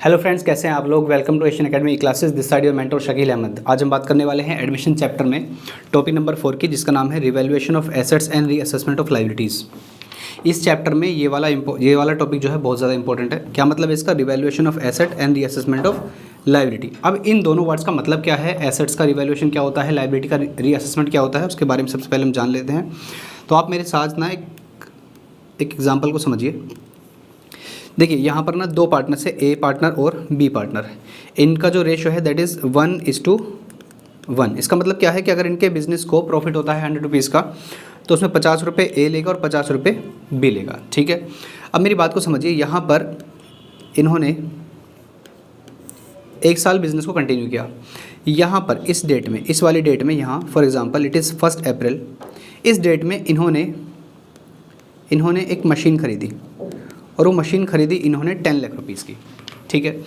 Hello friends, कैसे हैं आप लोग। Welcome to Asian academy classes. This side your mentor Shakeel Ahmed. आज हम बात करने वाले हैं एडमिशन चैप्टर में टॉपिक नंबर 4 की, जिसका नाम है revaluation of assets and reassessment of liabilities. इस चैप्टर में ये वाला टॉपिक जो है बहुत ज़्यादा इंपॉर्टेंट है। क्या मतलब है इसका? Revaluation of asset and reassessment of liability. अब इन दोनों वर्ड्स का मतलब क्या है, एसेट्स का रिवैल्यूएशन क्या होता है, लायबिलिटी का रीअसेसमेंट क्या होता है, उसके बारे में सबसे पहले हम जान लेते हैं। तो आप मेरे साथ ना एक एग्जाम्पल को समझिए। देखिए यहाँ पर ना दो पार्टनर्स है, ए पार्टनर और बी पार्टनर है। इनका जो रेशो है दैट इज़ 1:1। इसका मतलब क्या है कि अगर इनके बिजनेस को प्रॉफिट होता है 100 रुपीज़ का, तो उसमें 50 रुपये ए लेगा और 50 रुपये बी लेगा। ठीक है, अब मेरी बात को समझिए। यहाँ पर इन्होंने 1 साल बिजनेस को कंटिन्यू किया। यहाँ पर इस डेट में, इस वाली डेट में, यहाँ फॉर एग्जांपल इट इज़ 1 अप्रैल, इस डेट में इन्होंने एक मशीन खरीदी और वो मशीन खरीदी इन्होंने 10 लाख रुपीज़ की। ठीक है,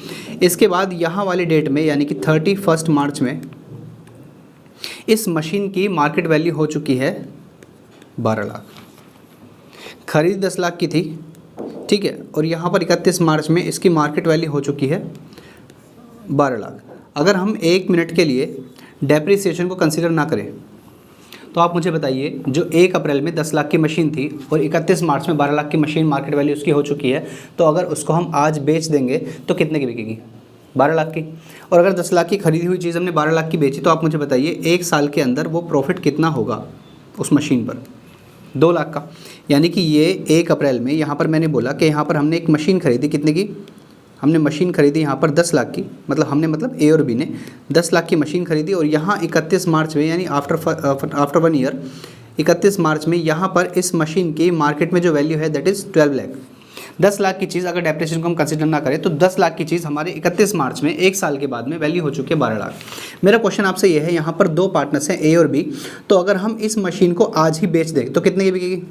इसके बाद यहाँ वाली डेट में यानी कि 31 मार्च में इस मशीन की मार्केट वैल्यू हो चुकी है 12 लाख। खरीद 10 लाख की थी, ठीक है, और यहाँ पर 31 मार्च में इसकी मार्केट वैल्यू हो चुकी है 12 लाख। अगर हम 1 मिनट के लिए डेप्रिसिएशन को कंसिडर ना करें तो आप मुझे बताइए, जो 1 अप्रैल में 10 लाख की मशीन थी और 31 मार्च में 12 लाख की मशीन मार्केट वैल्यू उसकी हो चुकी है, तो अगर उसको हम आज बेच देंगे तो कितने की बिकेगी? 12 लाख की। और अगर 10 लाख की खरीदी हुई चीज़ हमने 12 लाख की बेची, तो आप मुझे बताइए 1 साल के अंदर वो प्रॉफिट कितना होगा उस मशीन पर? 2 लाख का। यानी कि ये 1 अप्रैल में यहाँ पर मैंने बोला कि यहाँ पर हमने एक मशीन खरीदी, कितने की? हमने मशीन खरीदी यहाँ पर 10 लाख की, मतलब ए और बी ने 10 लाख की मशीन खरीदी, और यहाँ 31 मार्च में यानी आफ्टर 1 ईयर 31 मार्च में यहाँ पर इस मशीन की मार्केट में जो वैल्यू है दैट इज़ 12 लाख। 10 लाख की चीज़ अगर डेप्रिसिएशन को हम कंसिडर ना करें तो 10 लाख की चीज़ हमारे 31 मार्च में 1 साल के बाद में वैल्यू हो चुकी है 12 लाख। मेरा क्वेश्चन आपसे ये है, यहाँ पर दो पार्टनर्स हैं ए और बी, तो अगर हम इस मशीन को आज ही बेच दें तो कितने की बिकेगी?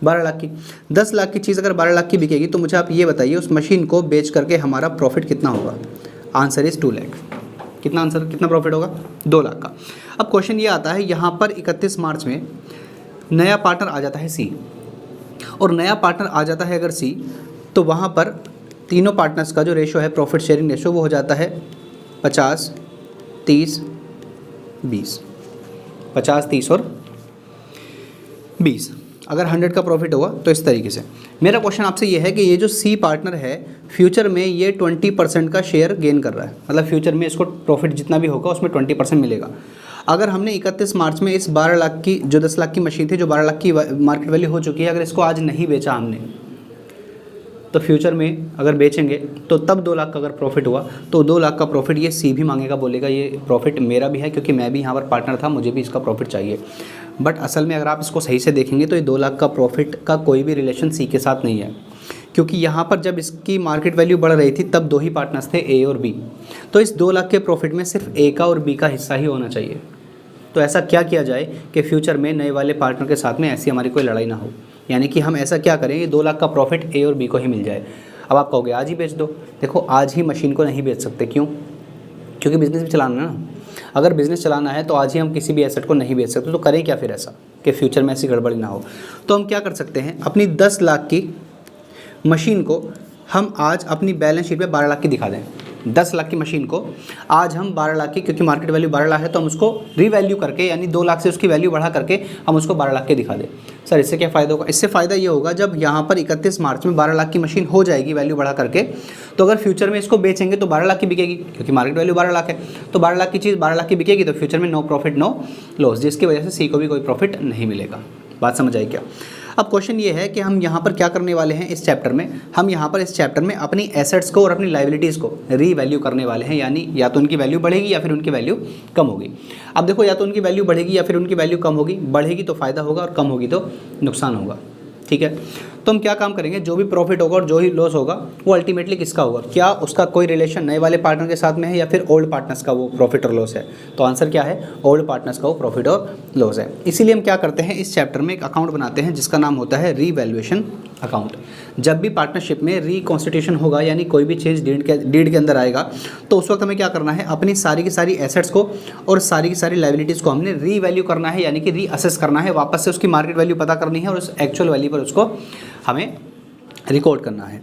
12 लाख की। 10 लाख की चीज़ अगर 12 लाख की बिकेगी तो मुझे आप ये बताइए उस मशीन को बेच करके हमारा प्रॉफिट कितना होगा? Answer is 2 lakh. कितना प्रॉफिट होगा? 2 लाख का। अब क्वेश्चन ये आता है, यहाँ पर 31 मार्च में नया पार्टनर आ जाता है सी, और नया पार्टनर आ जाता है अगर सी, तो वहाँ पर तीनों पार्टनर्स का जो रेशो है, प्रॉफिट शेयरिंग रेशो, वो हो जाता है 50, 30, 20। 50, 30 और 20। अगर 100 का प्रॉफिट हुआ तो इस तरीके से। मेरा क्वेश्चन आपसे ये है कि ये जो सी पार्टनर है फ्यूचर में ये 20% का शेयर गेन कर रहा है, मतलब फ्यूचर में इसको प्रॉफिट जितना भी होगा उसमें 20% मिलेगा। अगर हमने 31 मार्च में इस 12 लाख की, जो 10 लाख की मशीन थी, जो 12 लाख की मार्केट वैल्यू हो चुकी है, अगर इसको आज नहीं बेचा हमने, तो फ्यूचर में अगर बेचेंगे तो तब 2 लाख का अगर प्रॉफिट हुआ तो 2 लाख का प्रॉफिट ये सी भी मांगेगा, बोलेगा ये प्रॉफिट मेरा भी है क्योंकि मैं भी यहाँ पर पार्टनर था, मुझे भी इसका प्रॉफिट चाहिए। बट असल में अगर आप इसको सही से देखेंगे तो ये 2 लाख का प्रॉफिट का कोई भी रिलेशन सी के साथ नहीं है, क्योंकि यहाँ पर जब इसकी मार्केट वैल्यू बढ़ रही थी तब 2 ही पार्टनर्स थे, ए और बी। तो इस 2 लाख के प्रॉफिट में सिर्फ ए का और बी का हिस्सा ही होना चाहिए। तो ऐसा क्या किया जाए कि फ्यूचर में नए वाले पार्टनर के साथ में ऐसी हमारी कोई लड़ाई ना हो, यानी कि हम ऐसा क्या करें, 2 लाख का प्रॉफिट ए और बी को ही मिल जाए। अब आप कहोगे आज ही बेच दो। देखो, आज ही मशीन को नहीं बेच सकते। क्यों? क्योंकि बिज़नेस भी चलाना है ना। अगर बिज़नेस चलाना है तो आज ही हम किसी भी एसेट को नहीं बेच सकते। तो करें क्या फिर ऐसा कि फ्यूचर में ऐसी गड़बड़ी ना हो? तो हम क्या कर सकते हैं, अपनी 10 लाख की मशीन को हम आज अपनी बैलेंस शीट पे 12 लाख की दिखा दें। 10 लाख की मशीन को आज हम 12 लाख की, क्योंकि मार्केट वैल्यू 12 लाख है, तो हम उसको रीवैल्यू करके यानी 2 लाख से उसकी वैल्यू बढ़ा करके हम उसको 12 लाख के दिखा दें। सर इससे क्या फ़ायदा होगा? इससे फ़ायदा ये होगा, जब यहाँ पर 31 मार्च में 12 लाख की मशीन हो जाएगी वैल्यू बढ़ा करके, तो अगर फ्यूचर में इसको बेचेंगे तो 12 लाख की बिकेगी, क्योंकि मार्केट वैल्यू 12 लाख है। तो 12 लाख की चीज़ 12 लाख की बिकेगी, तो फ्यूचर में नो प्रॉफिट नो लॉस, जिसकी वजह से सी को भी कोई प्रॉफिट नहीं मिलेगा। बात समझ आई क्या? अब क्वेश्चन ये है कि हम यहाँ पर क्या करने वाले हैं इस चैप्टर में, हम यहाँ पर इस चैप्टर में अपनी एसेट्स को और अपनी लायबिलिटीज़ को रीवैल्यू करने वाले हैं, यानी या तो उनकी वैल्यू बढ़ेगी या फिर उनकी वैल्यू कम होगी। अब देखो, या तो उनकी वैल्यू बढ़ेगी या फिर उनकी वैल्यू कम होगी। बढ़ेगी तो फ़ायदा होगा और कम होगी तो नुकसान होगा। ठीक है, तो हम क्या काम करेंगे, जो भी प्रॉफिट होगा और जो ही लॉस होगा वो अल्टीमेटली किसका होगा? क्या उसका कोई रिलेशन नए वाले पार्टनर के साथ में है या फिर ओल्ड पार्टनर्स का वो प्रॉफिट और लॉस है? तो आंसर क्या है? ओल्ड पार्टनर्स का वो प्रॉफिट और लॉस है। इसीलिए हम क्या करते हैं, इस चैप्टर में एक अकाउंट बनाते हैं जिसका नाम होता है रीवैल्यूएशन अकाउंट। जब भी पार्टनरशिप में रिकॉन्स्टिट्यूशन होगा, यानी कोई भी चेंज डीड के अंदर आएगा, तो उस वक्त हमें क्या करना है, अपनी सारी की सारी एसेट्स को और सारी की सारी लायबिलिटीज़ को हमने रीवैल्यू करना है, यानी कि रीअसेस करना है, वापस से उसकी मार्केट वैल्यू पता करनी है और उस एक्चुअल वैल्यू पर उसको हमें रिकॉर्ड करना है।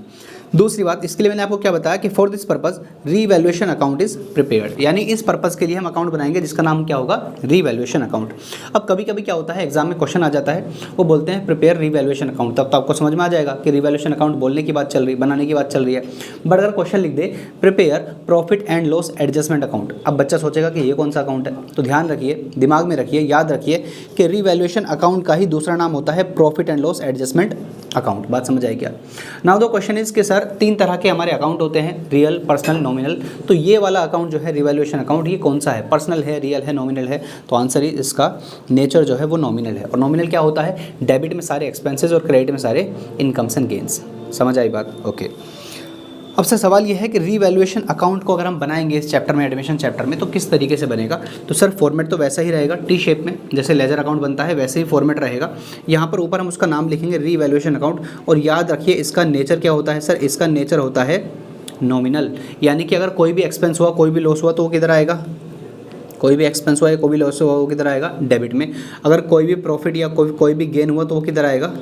दूसरी बात, इसके लिए मैंने आपको क्या बताया कि for this purpose revaluation account is prepared, यानी इस पर्पस के लिए हम अकाउंट बनाएंगे जिसका नाम क्या होगा, रीवैल्यूएशन अकाउंट। अब कभी कभी क्या होता है, एग्जाम में क्वेश्चन आ जाता है, वो बोलते हैं प्रिपेयर रीवैल्यूएशन अकाउंट, तब तो आपको समझ में आ जाएगा कि रीवैल्यूएशन अकाउंट बोलने की बात चल रही, बनाने की बात चल रही है। बट अगर क्वेश्चन लिख they prepare profit and loss adjustment account, अब बच्चा सोचेगा कि ये कौन सा अकाउंट है। तो ध्यान रखिए, दिमाग में रखिए, याद रखिए कि रीवैल्यूएशन अकाउंट का ही दूसरा नाम होता है profit and loss adjustment account. बात समझ आई क्या? नाउ द क्वेश्चन इज कि सर 3 तरह के हमारे अकाउंट होते हैं, रियल, पर्सनल, नॉमिनल। तो ये वाला अकाउंट जो है रिवैल्यूएशन अकाउंट, ये कौन सा है, पर्सनल है, रियल है, नॉमिनल है? तो आंसर इज इसका नेचर जो है वो नॉमिनल है। और नॉमिनल क्या होता है, डेबिट में सारे एक्सपेंसेस और क्रेडिट में सारे इनकम्स एंड गेन्स। समझ आई बात? ओके। अब सर सवाल ये है कि रीवैल्यूएशन अकाउंट को अगर हम बनाएंगे इस चैप्टर में, एडमिशन चैप्टर में, तो किस तरीके से बनेगा? तो सर फॉर्मेट तो वैसा ही रहेगा, टी शेप में, जैसे लेजर अकाउंट बनता है वैसे ही फॉर्मेट रहेगा। यहाँ पर ऊपर हम उसका नाम लिखेंगे रीवैल्यूएशन अकाउंट। और याद रखिए इसका नेचर क्या होता है सर, इसका नेचर होता है नॉमिनल, यानी कि अगर कोई भी एक्सपेंस हुआ, कोई भी लॉस हुआ तो वो किधर आएगा, कोई भी एक्सपेंस हुआ या कोई भी लॉस हुआ वो किधर आएगा, डेबिट में। अगर कोई भी प्रॉफिट या कोई भी गेन हुआ तो वो किधर आएगा,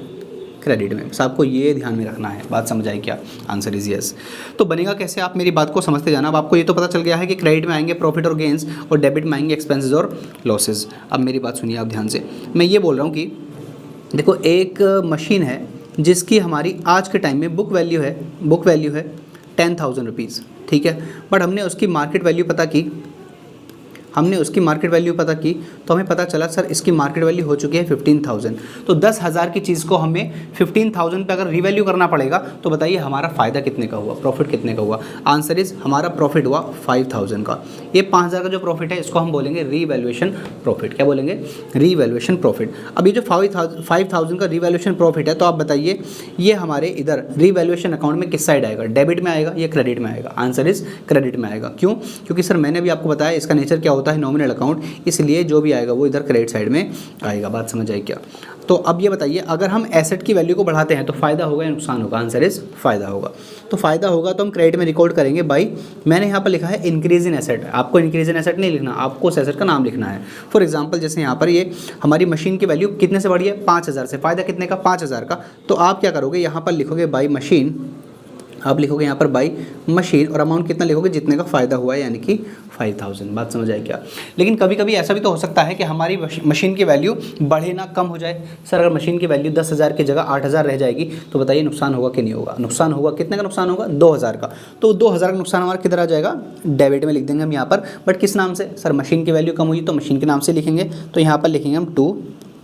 क्रेडिट में। बस आपको ये ध्यान में रखना है। बात समझ आई क्या? Answer is yes. तो बनेगा कैसे, आप मेरी बात को समझते जाना। अब आपको ये तो पता चल गया है कि क्रेडिट में आएंगे प्रॉफिट और गेंस और डेबिट में आएंगे एक्सपेंसेस और लॉसेज। अब मेरी बात सुनिए आप ध्यान से, मैं ये बोल रहा हूँ कि देखो एक मशीन है जिसकी हमारी आज के टाइम में बुक वैल्यू है 10,000 रुपीज़, ठीक है। बट हमने उसकी मार्केट वैल्यू पता की, तो हमें पता चला सर इसकी मार्केट वैल्यू हो चुकी है 15,000। तो 10,000 की चीज़ को हमें 15,000 पे अगर रीवैल्यू करना पड़ेगा, तो बताइए हमारा फ़ायदा कितने का हुआ, प्रॉफिट कितने का हुआ? आंसर इज हमारा प्रॉफिट हुआ 5,000 का। ये 5,000 का जो प्रॉफिट है इसको हम बोलेंगे रीवैल्यूएशन प्रॉफिट। क्या बोलेंगे? Revaluation profit. अब ये जो 5,000 का रीवैल्यूएशन प्रॉफिट है, तो आप बताइए ये हमारे इधर रीवैल्यूएशन अकाउंट में किस साइड आएगा, डेबिट में आएगा या क्रेडिट में आएगा? आंसर इज क्रेडिट में आएगा। क्यों? क्योंकि सर मैंने भी आपको बताया इसका नेचर क्या होता है, नॉमिनल अकाउंट, इसलिए जो भी आएगा वो इधर क्रेडिट साइड में आएगा। बात समझ आई क्या? तो अब ये बताइए अगर हम एसेट की वैल्यू को बढ़ाते हैं तो फ़ायदा होगा या नुकसान होगा? आंसर इज फ़ायदा होगा। तो फ़ायदा होगा तो हम क्रेडिट में रिकॉर्ड करेंगे बाई, मैंने यहाँ पर लिखा है इंक्रीज इन एसेट। आपको इंक्रीज इन एसेट नहीं लिखना, आपको उस एसेट का नाम लिखना है। फॉर एग्जांपल जैसे यहाँ पर ये हमारी मशीन की वैल्यू कितने से बढ़ी है, 5,000 से। फ़ायदा कितने का, 5,000 का। तो आप क्या करोगे, यहाँ पर लिखोगे बाई मशीन, आप लिखोगे यहाँ पर बाई मशीन और अमाउंट कितना लिखोगे, जितने का फ़ायदा हुआ है, यानी कि 5,000। बात समझ आए क्या? लेकिन कभी कभी ऐसा भी तो हो सकता है कि हमारी मशीन की वैल्यू बढ़े ना कम हो जाए। सर अगर मशीन की वैल्यू 10,000 की जगह 8,000 रह जाएगी, तो बताइए नुकसान होगा कि नहीं होगा? नुकसान होगा। कितने का नुकसान होगा? 2,000 का। तो 2,000 का नुकसान हमारा किधर आ जाएगा, डेबिट में लिख देंगे हम यहाँ पर। बट किस नाम से? सर मशीन की वैल्यू कम हुई तो मशीन के नाम से लिखेंगे, तो यहाँ पर लिखेंगे हम टू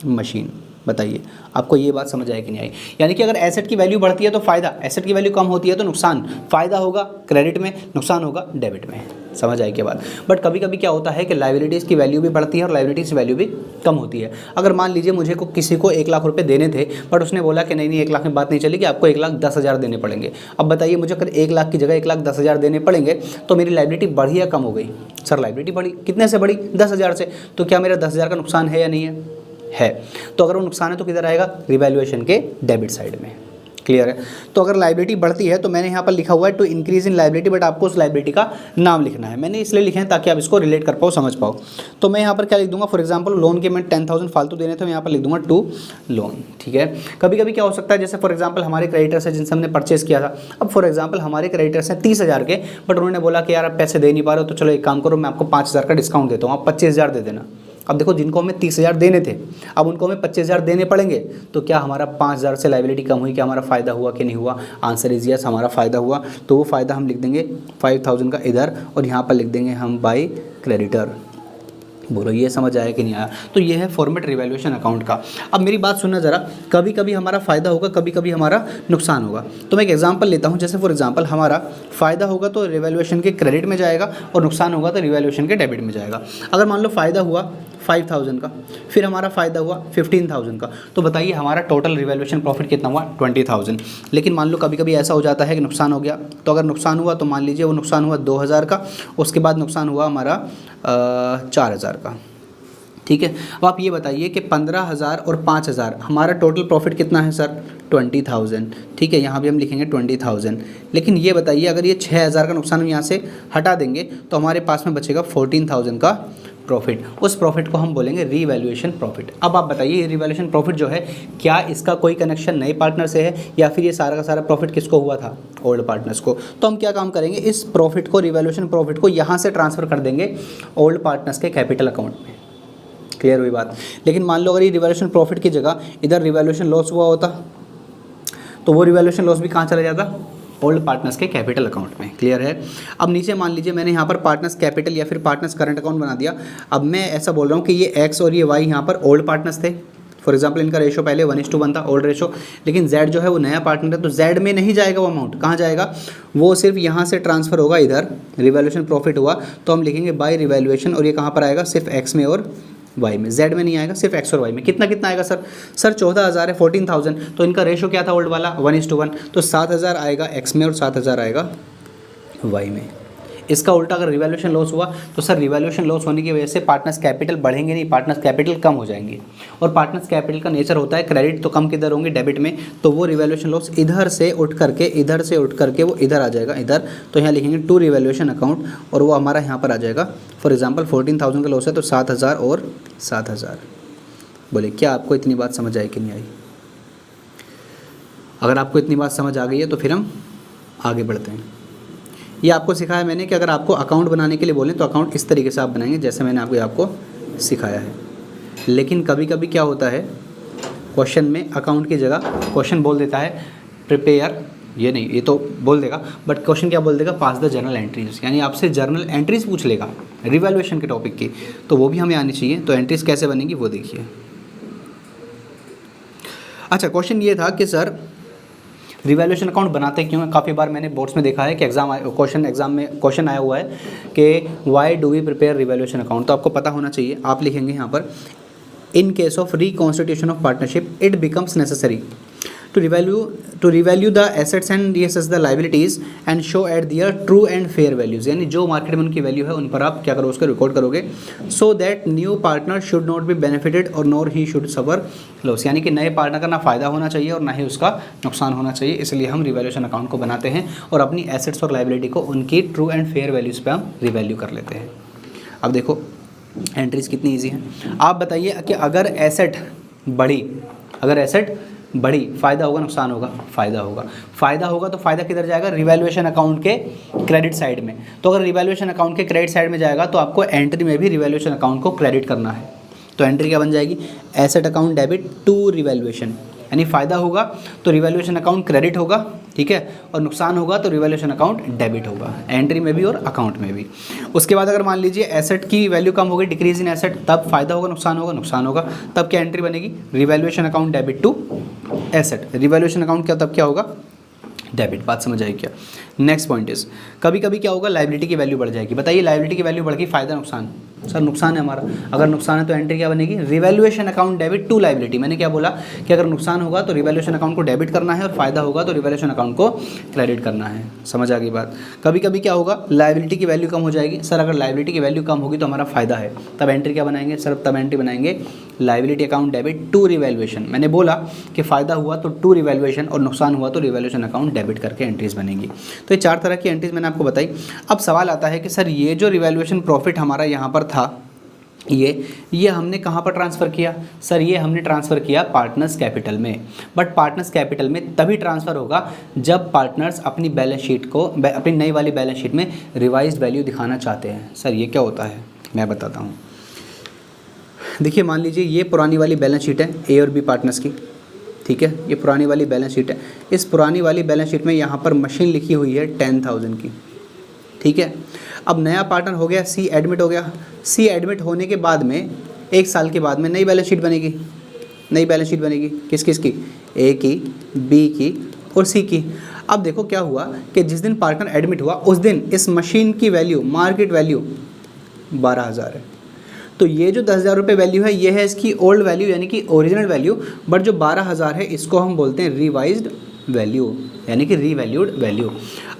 मशीन। बताइए आपको ये बात समझ आए कि नहीं आई? यानी कि अगर एसेट की वैल्यू बढ़ती है तो फ़ायदा, एसेट की वैल्यू कम होती है तो नुकसान। फ़ायदा होगा क्रेडिट में, नुकसान होगा डेबिट में। समझ आए क्या बात? बट कभी कभी क्या होता है कि लायबिलिटीज़ की वैल्यू भी बढ़ती है और लायबिलिटीज़ की वैल्यू भी कम होती है। अगर मान लीजिए मुझे किसी को 1 लाख रुपये देने थे, बट उसने बोला कि नहीं 1 लाख में बात नहीं चलेगी, आपको 1,10,000 देने पड़ेंगे। अब बताइए मुझे अगर 1 लाख की जगह 1,10,000 देने पड़ेंगे, तो मेरी लायबिलिटी बढ़ी या कम हो गई? सर लायबिलिटी बढ़ी। कितने से बढ़ी? 10,000 से। तो क्या मेरा 10,000 का नुकसान है या नहीं है? तो अगर वो नुकसान है तो किधर आएगा, रिवैल्यूएशन के डेबिट साइड में। क्लियर है? तो अगर लायबिलिटी बढ़ती है तो मैंने यहाँ पर लिखा हुआ है to increase in liability, but आपको उस लायबिलिटी का नाम लिखना है। मैंने इसलिए लिखे हैं ताकि आप इसको रिलेट कर पाओ, समझ पाओ। तो मैं यहाँ पर क्या लिख दूंगा, फॉर एग्जांपल लोन के मैं 10,000 फालतू देने थे, मैं यहाँ पर लिख दूंगा टू लोन। ठीक है? कभी कभी क्या हो सकता है, जैसे फॉर एग्जाम्पल हमारे क्रेडिटर्स हैं जिनसे हमने परचेस किया था। अब फॉर एग्जाम्पल हमारे क्रेडिटर्स हैं 30,000 के, बट उन्होंने बोला कि यार आप पैसे दे नहीं पा रहे हो, तो चलो एक काम करो, मैं आपको 5,000 का डिस्काउंट देता हूँ, आप 25,000 दे देना। अब देखो जिनको हमें 30,000 देने थे, अब उनको हमें 25,000 देने पड़ेंगे, तो क्या हमारा 5,000 से लायबिलिटी कम हुई, क्या हमारा फ़ायदा हुआ कि नहीं हुआ? आंसर इज यस, हमारा फ़ायदा हुआ। तो वो फ़ायदा हम लिख देंगे 5,000 का इधर, और यहाँ पर लिख देंगे हम बाई क्रेडिटर। बोलो ये समझ आया कि नहीं आया? तो ये है फॉर्मेट रिवैल्यूएशन अकाउंट का। अब मेरी बात सुनना ज़रा, कभी कभी हमारा फ़ायदा होगा, कभी कभी हमारा नुकसान होगा। तो मैं एक एग्जांपल लेता हूँ, जैसे फॉर एग्जांपल हमारा फ़ायदा होगा तो रिवैल्यूएशन के क्रेडिट में जाएगा, और नुकसान होगा तो रिवैल्यूएशन के डेबिट में जाएगा। अगर मान लो फ़ायदा हुआ 5,000 का, फिर हमारा फ़ायदा हुआ 15,000 का, तो बताइए हमारा टोटल रिवैल्यूएशन प्रॉफिट कितना हुआ? 20,000। लेकिन मान लो कभी कभी ऐसा हो जाता है कि नुकसान हो गया, तो अगर नुकसान हुआ तो मान लीजिए वो नुकसान हुआ 2,000 का, उसके बाद नुकसान हुआ हमारा 4,000 का। ठीक है? अब आप ये बताइए कि 15,000 और 5,000 हमारा टोटल प्रॉफिट कितना है सर? 20,000। ठीक है, यहाँ भी हम लिखेंगे 20,000। लेकिन ये बताइए अगर ये 6,000 का नुकसान हम यहाँ से हटा देंगे तो हमारे पास में बचेगा 14,000 का प्रॉफिट, उस प्रॉफिट को हम बोलेंगे रीवैल्यूएशन प्रॉफिट। अब आप बताइए ये रीवैल्यूएशन प्रॉफिट जो है क्या इसका कोई कनेक्शन नए पार्टनर से है या फिर ये सारा का सारा प्रॉफिट किसको हुआ था, ओल्ड पार्टनर्स को। तो हम क्या काम करेंगे, इस प्रॉफिट को, रीवैल्यूएशन प्रॉफिट को यहाँ से ट्रांसफ़र कर देंगे ओल्ड पार्टनर्स के कैपिटल अकाउंट में। क्लियर हुई बात। लेकिन मान लो अगर ये रिवैल्यूएशन प्रॉफिट की जगह इधर रिवैल्यूएशन लॉस हुआ होता तो वो रिवैल्यूएशन लॉस भी कहाँ चला जाता, ओल्ड पार्टनर्स के कैपिटल अकाउंट में। क्लियर है। अब नीचे मान लीजिए मैंने यहाँ पर पार्टनर्स कैपिटल या फिर पार्टनर्स करंट अकाउंट बना दिया। अब मैं ऐसा बोल रहा हूँ कि ये एक्स और ये वाई यहाँ पर ओल्ड पार्टनर्स थे। फॉर एग्जाम्पल इनका रेशो पहले 1:1 था, ओल्ड रेशो। लेकिन जेड जो है वो नया पार्टनर है, तो जेड में नहीं जाएगा वो अमाउंट। कहाँ जाएगा, वो सिर्फ यहाँ से ट्रांसफ़र होगा इधर। रिवैल्यूएशन प्रॉफिट हुआ तो हम लिखेंगे बाय रिवैल्यूएशन, और ये कहाँ पर आएगा, सिर्फ एक्स में और वाई में, जेड में नहीं आएगा, सिर्फ एक्स और वाई में। कितना कितना आएगा सर, 14,000 है, 14,000। तो इनका रेशो क्या था ओल्ड वाला, 1:1। तो 7,000 आएगा एक्स में और 7,000 आएगा वाई में। इसका उल्टा अगर रिवैल्यूएशन लॉस हुआ तो सर रिवैल्यूएशन लॉस होने की वजह से पार्टनर्स कैपिटल बढ़ेंगे नहीं, पार्टनर्स कैपिटल कम हो जाएंगे। और पार्टनर्स कैपिटल का नेचर होता है क्रेडिट, तो कम किधर होंगे, डेबिट में। तो वो रिवैल्यूएशन लॉस इधर से उठ करके वो इधर आ जाएगा, इधर। तो यहाँ लिखेंगे टू रिवैल्यूएशन अकाउंट, और वो हमारा यहाँ पर आ जाएगा। फॉर एग्जाम्पल 14,000 का लॉस है तो 7,000 और 7,000। बोले क्या आपको इतनी बात समझ आई कि नहीं आई? अगर आपको इतनी बात समझ आ गई है तो फिर हम आगे बढ़ते हैं। ये आपको सिखाया मैंने कि अगर आपको अकाउंट बनाने के लिए बोलें तो अकाउंट इस तरीके से आप बनाएंगे जैसे मैंने आपको सिखाया है। लेकिन कभी कभी क्या होता है, क्वेश्चन में अकाउंट की जगह क्वेश्चन बोल देता है प्रिपेयर, ये नहीं, ये तो बोल देगा, बट क्वेश्चन क्या बोल देगा, पास द जर्नल एंट्रीज, यानी आपसे जर्नल एंट्रीज पूछ लेगा रिवैल्यूएशन के टॉपिक की। तो वो भी हमें आनी चाहिए। तो एंट्रीज कैसे बनेगी वो देखिए। अच्छा, क्वेश्चन ये था कि सर रिवैल्यूएशन अकाउंट बनाते क्यों हैं। काफ़ी बार मैंने बोर्ड्स में देखा है कि एग्जाम में क्वेश्चन आया हुआ है कि why do we prepare revaluation account. तो आपको पता होना चाहिए। आप लिखेंगे यहाँ पर in case of reconstitution of partnership it becomes necessary to revalue the assets and reassess the liabilities and show at their true and fair values, यानी जो मार्केट में उनकी वैल्यू है उन पर आप क्या करो, उसको रिकॉर्ड करोगे। so that new partner should not be benefited or nor he should suffer loss, यानी कि नए पार्टनर का ना फ़ायदा होना चाहिए और ना ही उसका नुकसान होना चाहिए। इसलिए हम रिवैल्यूएशन अकाउंट को बनाते हैं और अपनी एसेट्स और लाइबिलिटी को उनकी ट्रू एंड फेयर वैल्यूज़ पे हम रिवैल्यू कर लेते हैं। अब देखो एंट्रीज कितनी ईजी हैं। आप बताइए कि अगर एसेट बड़ी, फ़ायदा होगा नुकसान होगा, फ़ायदा होगा तो फ़ायदा किधर जाएगा, रिवैल्यूएशन अकाउंट के क्रेडिट साइड में। तो अगर रिवैल्यूएशन अकाउंट के क्रेडिट साइड में जाएगा तो आपको एंट्री में भी रिवैल्यूएशन अकाउंट को क्रेडिट करना है। तो एंट्री क्या बन जाएगी, asset account debit to revaluation, यानी फ़ायदा होगा तो रिवैल्यूएशन अकाउंट क्रेडिट होगा, ठीक है, और नुकसान होगा तो रिवैल्यूएशन अकाउंट डेबिट होगा, एंट्री में भी और अकाउंट में भी। उसके बाद अगर मान लीजिए एसेट की वैल्यू कम होगी, डिक्रीज इन एसेट, तब फायदा होगा नुकसान होगा, तब क्या एंट्री बनेगी, revaluation account debit to asset. Revaluation account क्या, तब क्या होगा, डेबिट। बात समझ आई क्या। नेक्स्ट पॉइंट इज, कभी कभी क्या होगा, लाइबिलिटी की वैल्यू बढ़ जाएगी। बताइए लाइबिलिटी की वैल्यू बढ़ गई, फायदा नुकसान, सर नुकसान है हमारा। अगर नुकसान है तो एंट्री क्या बनेगी, revaluation account debit to liability. मैंने क्या बोला कि अगर नुकसान होगा तो रिवैल्यूएशन अकाउंट को डेबिट करना है और फायदा होगा तो रिवैल्यूएशन अकाउंट को क्रेडिट करना है। समझ आ गई बात। कभी कभी क्या होगा, लाइबिलिटी की वैल्यू कम हो जाएगी। सर अगर लाइबिलिटी की वैल्यू कम होगी तो हमारा फायदा है, तब एंट्री क्या बनाएंगे सर, तब एंट्री बनाएंगे liability account debit to revaluation. मैंने बोला कि फ़ायदा हुआ तो टू रिवैल्यूएशन और नुकसान हुआ तो रिवैल्यूएशन अकाउंट डेबिट करके एंट्रीज बनेंगी। तो ये 4 तरह की एंट्रीज मैंने आपको बताई। अब सवाल आता है कि सर ये जो रिवैल्यूएशन प्रॉफिट हमारा यहाँ पर था, ये हमने कहाँ पर ट्रांसफ़र किया, सर ये हमने ट्रांसफ़र किया पार्टनर्स कैपिटल में। बट पार्टनर्स कैपिटल में तभी ट्रांसफ़र होगा जब पार्टनर्स अपनी बैलेंस शीट को, अपनी नई वाली बैलेंस शीट में रिवाइज्ड वैल्यू दिखाना चाहते हैं। सर ये क्या होता है, मैं बताता हूँ। देखिए मान लीजिए ये पुरानी वाली बैलेंस शीट है ए और बी पार्टनर्स की, ठीक है, ये पुरानी वाली बैलेंस शीट है। इस पुरानी वाली बैलेंस शीट में यहाँ पर मशीन लिखी हुई है 10,000 की, ठीक है। अब नया पार्टनर हो गया, सी एडमिट हो गया। सी एडमिट होने के बाद में 1 साल के बाद में नई बैलेंस शीट बनेगी। नई बैलेंस शीट बनेगी किस किस की, ए की, बी की और सी की। अब देखो क्या हुआ कि जिस दिन पार्टनर एडमिट हुआ उस दिन इस मशीन की वैल्यू, मार्केट वैल्यू 12,000 है। तो ये जो 10,000 रुपये वैल्यू है ये है इसकी ओल्ड वैल्यू यानी कि ओरिजिनल वैल्यू, बट जो 12,000 है इसको हम बोलते हैं रिवाइज्ड वैल्यू यानी कि रीवैल्यूड वैल्यू।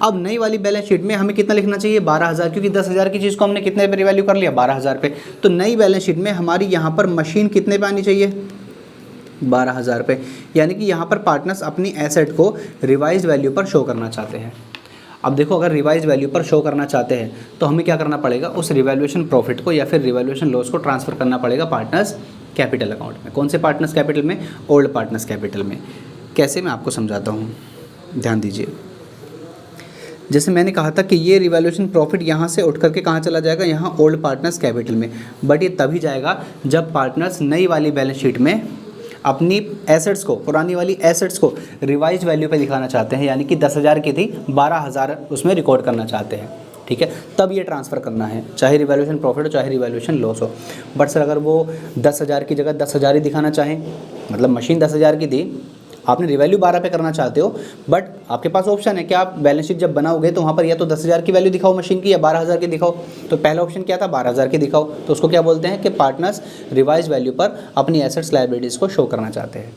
अब नई वाली बैलेंस शीट में हमें कितना लिखना चाहिए, 12,000, क्योंकि 10,000 की चीज़ को हमने कितने पे रिवैल्यू कर लिया, 12,000 पे। तो नई बैलेंस शीट में हमारी यहाँ पर मशीन कितने पे आनी चाहिए, 12,000 पे। यानी कि यहाँ पर पार्टनर्स अपनी एसेट को रिवाइज्ड वैल्यू पर शो करना चाहते हैं। अब देखो अगर रिवाइज वैल्यू पर शो करना चाहते हैं तो हमें क्या करना पड़ेगा, उस रिवैल्यूएशन प्रॉफिट को या फिर रिवैल्यूएशन लॉस को ट्रांसफ़र करना पड़ेगा पार्टनर्स कैपिटल अकाउंट में। कौन से पार्टनर्स कैपिटल में, ओल्ड पार्टनर्स कैपिटल में। कैसे, मैं आपको समझाता हूँ, ध्यान दीजिए। जैसे मैंने कहा था कि ये रिवैल्यूएशन प्रॉफिट यहाँ से उठ करके कहाँ चला जाएगा, यहाँ ओल्ड पार्टनर्स कैपिटल में, बट ये तभी जाएगा जब पार्टनर्स नई वाली बैलेंस शीट में अपनी एसेट्स को, पुरानी वाली एसेट्स को रिवाइज वैल्यू पे दिखाना चाहते हैं, यानी कि 10,000 की थी 12,000 उसमें रिकॉर्ड करना चाहते हैं, ठीक है, तब ये ट्रांसफ़र करना है, चाहे रिवैल्यूएशन प्रॉफिट हो चाहे रिवैल्यूएशन लॉस हो। बट सर अगर वो 10,000 की जगह 10,000 ही दिखाना चाहें, मतलब मशीन 10,000 की थी, आपने रिवैल्यू 12 पे करना चाहते हो, बट आपके पास ऑप्शन है कि आप बैलेंस शीट जब बनाओगे तो वहाँ पर या तो 10,000 की वैल्यू दिखाओ मशीन की या 12,000 की दिखाओ। तो पहला ऑप्शन क्या था, 12,000 की दिखाओ, तो उसको क्या बोलते हैं कि पार्टनर्स रिवाइज वैल्यू पर अपनी एसेट्स लायबिलिटीज़ को शो करना चाहते हैं।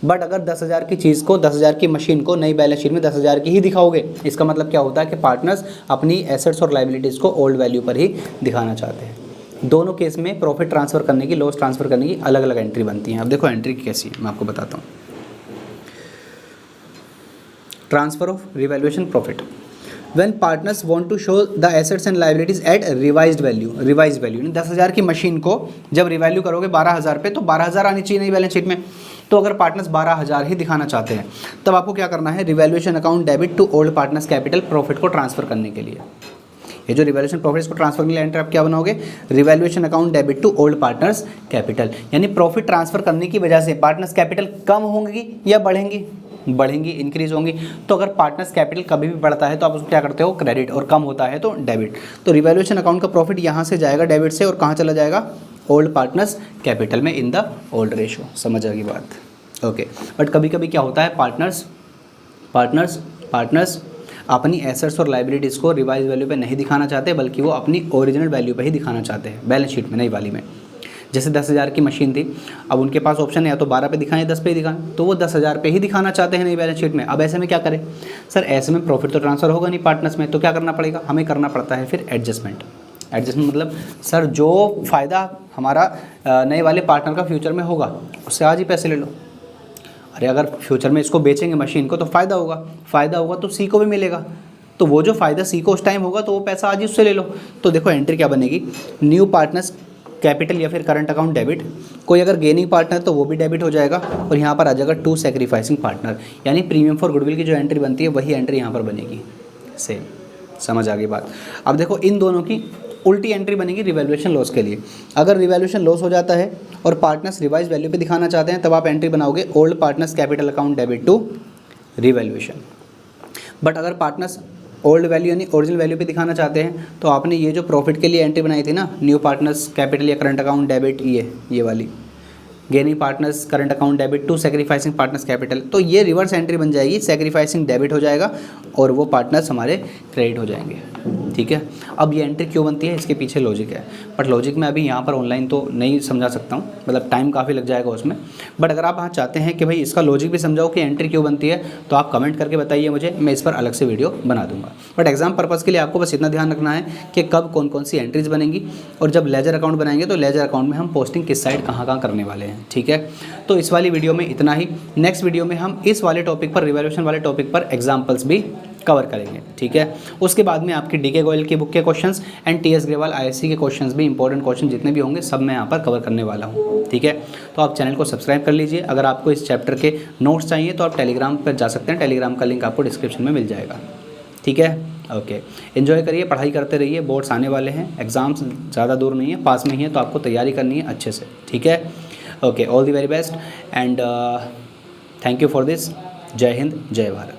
बट अगर 10,000 की चीज़ को, 10,000 की मशीन को नई बैलेंस शीट में 10,000 की ही दिखाओगे, इसका मतलब क्या होता है कि पार्टनर्स अपनी एसेट्स और लायबिलिटीज़ को ओल्ड वैल्यू पर ही दिखाना चाहते हैं। दोनों केस में प्रॉफिट ट्रांसफ़र करने की, लॉस ट्रांसफ़र करने की अलग अलग एंट्री बनती हैं। अब देखो एंट्री कैसी है, मैं आपको बताता हूँ। Transfer of revaluation profit, when partners want to show the assets and liabilities at revised value. Revised value 10,000 की मशीन को जब रिवैल्यू करोगे 12,000 पे, तो 12,000 आनी चाहिए नई बैलेंस शीट में। तो अगर पार्टनर्स 12,000 ही दिखाना चाहते हैं, तब आपको क्या करना है, revaluation account debit to old partners capital profit को ट्रांसफर करने के लिए, ये जो रिवैल्यूएशन प्रॉफिट इसको ट्रांसफर करने के लिए एंटर आप क्या बनाओगे, revaluation account debit to old partners capital. यानी प्रॉफिट ट्रांसफर करने की वजह से पार्टनर्स कैपिटल कम होंगी या बढ़ेंगी, बढ़ेंगी, इंक्रीज होंगी। तो अगर पार्टनर्स कैपिटल कभी भी बढ़ता है तो आप उसको क्या करते हो, क्रेडिट, और कम होता है तो डेबिट। तो रिवैल्यूएशन अकाउंट का प्रॉफिट यहाँ से जाएगा डेबिट से, और कहाँ चला जाएगा, ओल्ड पार्टनर्स कैपिटल में इन द ओल्ड रेशो। समझ आ गई बात, ओके। बट कभी कभी क्या होता है, पार्टनर्स अपनी एसेट्स और लायबिलिटीज़ को रिवाइज वैल्यू पे नहीं दिखाना चाहते, बल्कि वो अपनी ओरिजिनल वैल्यू पे ही दिखाना चाहते हैं बैलेंस शीट में, नई वाली में। जैसे 10,000 की मशीन थी, अब उनके पास ऑप्शन है या तो 12 पे दिखाएं या 10 पे ही दिखाएं, तो वो 10,000 पे ही दिखाना चाहते हैं नई बैलेंस शीट में। अब ऐसे में क्या करें सर, ऐसे में प्रॉफिट तो ट्रांसफ़र होगा नहीं पार्टनर्स में, तो क्या करना पड़ेगा, हमें करना पड़ता है फिर एडजस्टमेंट। मतलब सर जो फ़ायदा हमारा नए वाले पार्टनर का फ्यूचर में होगा, उससे आज ही पैसे ले लो। अरे अगर फ्यूचर में इसको बेचेंगे मशीन को तो फ़ायदा होगा तो सी को भी मिलेगा, तो वो जो फ़ायदा सी को उस टाइम होगा तो वो पैसा आज ही उससे ले लो। तो देखो एंट्री क्या बनेगी, न्यू पार्टनर्स कैपिटल या फिर करंट अकाउंट डेबिट। कोई अगर गेनिंग पार्टनर तो वो भी डेबिट हो जाएगा, और यहाँ पर आ जाएगा टू सैक्रिफाइसिंग पार्टनर, यानी प्रीमियम फॉर गुडविल की जो एंट्री बनती है वही एंट्री यहाँ पर बनेगी। सेम, समझ आ गई बात। अब देखो इन दोनों की उल्टी एंट्री बनेगी रिवैल्यूएशन लॉस के लिए। अगर रिवैल्यूएशन लॉस हो जाता है और पार्टनर्स रिवाइज वैल्यू पे दिखाना चाहते हैं, तब आप एंट्री बनाओगे old partners capital account debit to revaluation. But अगर पार्टनर्स ओल्ड वैल्यू यानी ओरिजिनल वैल्यू पे दिखाना चाहते हैं, तो आपने ये जो प्रॉफिट के लिए एंट्री बनाई थी ना, न्यू पार्टनर्स कैपिटल या करंट अकाउंट डेबिट, ये वाली gaining partners current account debit to sacrificing partners capital, तो ये रिवर्स एंट्री बन जाएगी, सैक्रिफाइसिंग डेबिट हो जाएगा और वो पार्टनर्स हमारे क्रेडिट हो जाएंगे। ठीक है, अब ये एंट्री क्यों बनती है, इसके पीछे लॉजिक है, बट लॉजिक मैं अभी यहाँ पर ऑनलाइन तो नहीं समझा सकता हूँ, मतलब टाइम काफ़ी लग जाएगा उसमें। बट अगर आप चाहते हैं कि भाई इसका लॉजिक भी समझाओ कि एंट्री क्यों बनती है, तो आप कमेंट करके बताइए मुझे, मैं इस पर अलग से वीडियो बना दूंगा। बट एग्जाम पर्पज़ के लिए आपको बस इतना ध्यान रखना है कि कब कौन कौन सी एंट्रीज बनेंगी, और जब लेजर अकाउंट बनाएंगे तो लेजर अकाउंट में हम पोस्टिंग किस साइड कहाँ करने वाले हैं। ठीक है, तो इस वाली वीडियो में इतना ही। नेक्स्ट वीडियो में हम इस वाले टॉपिक पर, रिवैल्यूएशन वाले टॉपिक पर एग्जाम्पल्स भी कवर करेंगे। ठीक है, उसके बाद में आपकी डीके गोयल की बुक के questions and TS Grewal ISC के क्वेश्चंस भी, इंपॉर्टेंट क्वेश्चन जितने भी होंगे सब मैं यहाँ पर कवर करने वाला हूँ। ठीक है, तो आप चैनल को सब्सक्राइब कर लीजिए। अगर आपको इस चैप्टर के नोट्स चाहिए तो आप टेलीग्राम पर जा सकते हैं, टेलीग्राम का लिंक आपको डिस्क्रिप्शन में मिल जाएगा। ठीक है, ओके, एंजॉय करिए, पढ़ाई करते रहिए, बोर्ड्स आने वाले हैं, एग्जाम्स ज़्यादा दूर नहीं है, पास में ही है, तो आपको तैयारी करनी है अच्छे से। ठीक है, okay, all the very best and thank you for this. जय हिंद, जय भारत।